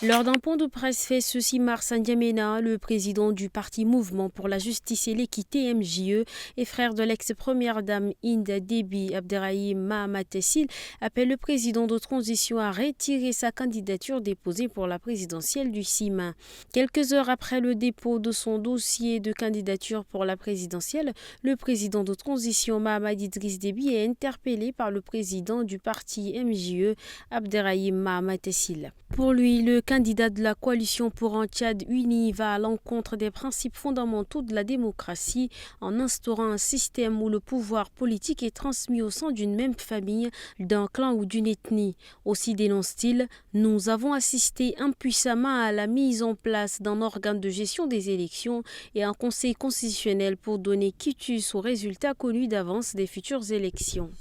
Lors d'un point de presse fait ce 6 mars à N'Djamena, le président du parti Mouvement pour la Justice et l'Équité MJE et frère de l'ex-première dame Hind Déby Abderrahim Mahamat Tessil appelle le président de transition à retirer sa candidature déposée pour la présidentielle du 6 mai. Quelques heures après le dépôt de son dossier de candidature pour la présidentielle, le président de transition Mahamat Idriss Déby est interpellé par le président du parti MJE Abderrahim Mahamat Tessil. Pour lui, le candidat de la coalition pour un Tchad uni va à l'encontre des principes fondamentaux de la démocratie en instaurant un système où le pouvoir politique est transmis au sein d'une même famille, d'un clan ou d'une ethnie. Aussi dénonce-t-il, nous avons assisté impuissamment à la mise en place d'un organe de gestion des élections et un conseil constitutionnel pour donner quitus aux résultats connus d'avance des futures élections.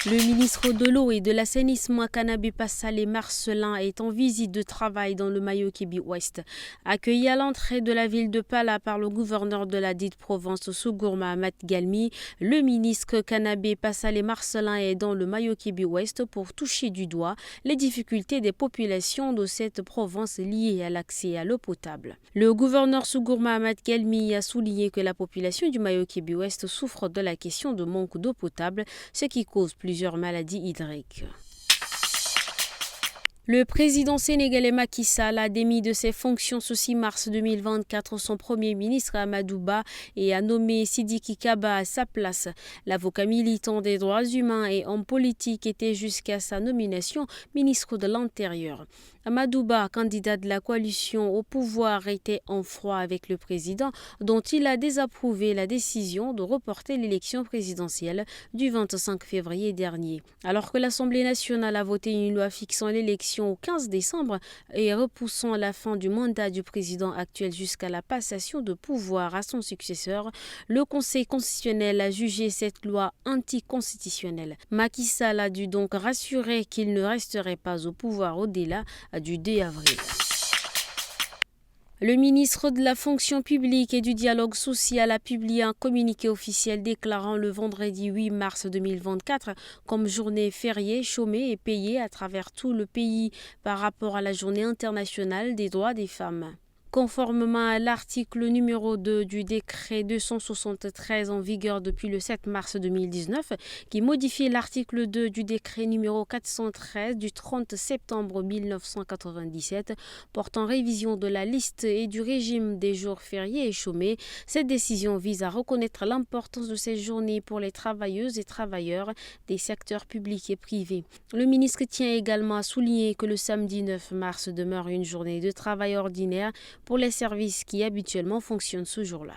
Le ministre de l'Eau et de l'Assainissement Kanabé Passalé Marcelin est en visite de travail dans le Mayo-Kébi Ouest. Accueilli à l'entrée de la ville de Pala par le gouverneur de la dite province Sougour Mahamat Galmi, le ministre Kanabé Passalé Marcelin est dans le Mayo-Kébi Ouest pour toucher du doigt les difficultés des populations de cette province liées à l'accès à l'eau potable. Le gouverneur Sougour Mahamat Galmi a souligné que la population du Mayo-Kébi Ouest souffre de la question de manque d'eau potable, ce qui cause plusieurs maladies hydriques. Le président sénégalais Macky Sall a démis de ses fonctions ce 6 mars 2024 son premier ministre Amadou Ba et a nommé Sidiki Kaba à sa place. L'avocat militant des droits humains et homme politique était jusqu'à sa nomination ministre de l'Intérieur. Amadou Ba, candidat de la coalition au pouvoir, était en froid avec le président dont il a désapprouvé la décision de reporter l'élection présidentielle du 25 février dernier. Alors que l'Assemblée nationale a voté une loi fixant l'élection au 15 décembre et repoussant la fin du mandat du président actuel jusqu'à la passation de pouvoir à son successeur, le Conseil constitutionnel a jugé cette loi anticonstitutionnelle. Macky Sall a dû donc rassurer qu'il ne resterait pas au pouvoir au-delà du 2 avril. Le ministre de la fonction publique et du dialogue social a publié un communiqué officiel déclarant le vendredi 8 mars 2024 comme journée fériée, chômée et payée à travers tout le pays par rapport à la journée internationale des droits des femmes. Conformément à l'article numéro 2 du décret 273 en vigueur depuis le 7 mars 2019, qui modifie l'article 2 du décret numéro 413 du 30 septembre 1997 portant révision de la liste et du régime des jours fériés et chômés, cette décision vise à reconnaître l'importance de ces journées pour les travailleuses et travailleurs des secteurs publics et privés. Le ministre tient également à souligner que le samedi 9 mars demeure une journée de travail ordinaire pour les services qui habituellement fonctionnent ce jour-là.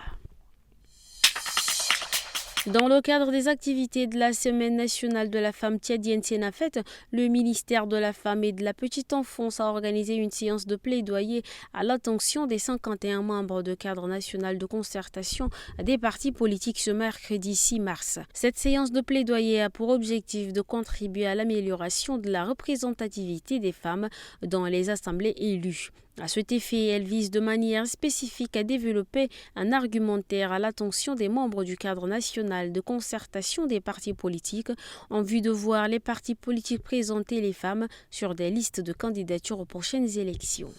Dans le cadre des activités de la Semaine nationale de la femme tchadienne Sénafet, le ministère de la Femme et de la Petite Enfance a organisé une séance de plaidoyer à l'attention des 51 membres de cadre national de concertation des partis politiques ce mercredi 6 mars. Cette séance de plaidoyer a pour objectif de contribuer à l'amélioration de la représentativité des femmes dans les assemblées élues. À cet effet, elle vise de manière spécifique à développer un argumentaire à l'attention des membres du cadre national de concertation des partis politiques en vue de voir les partis politiques présenter les femmes sur des listes de candidatures aux prochaines élections.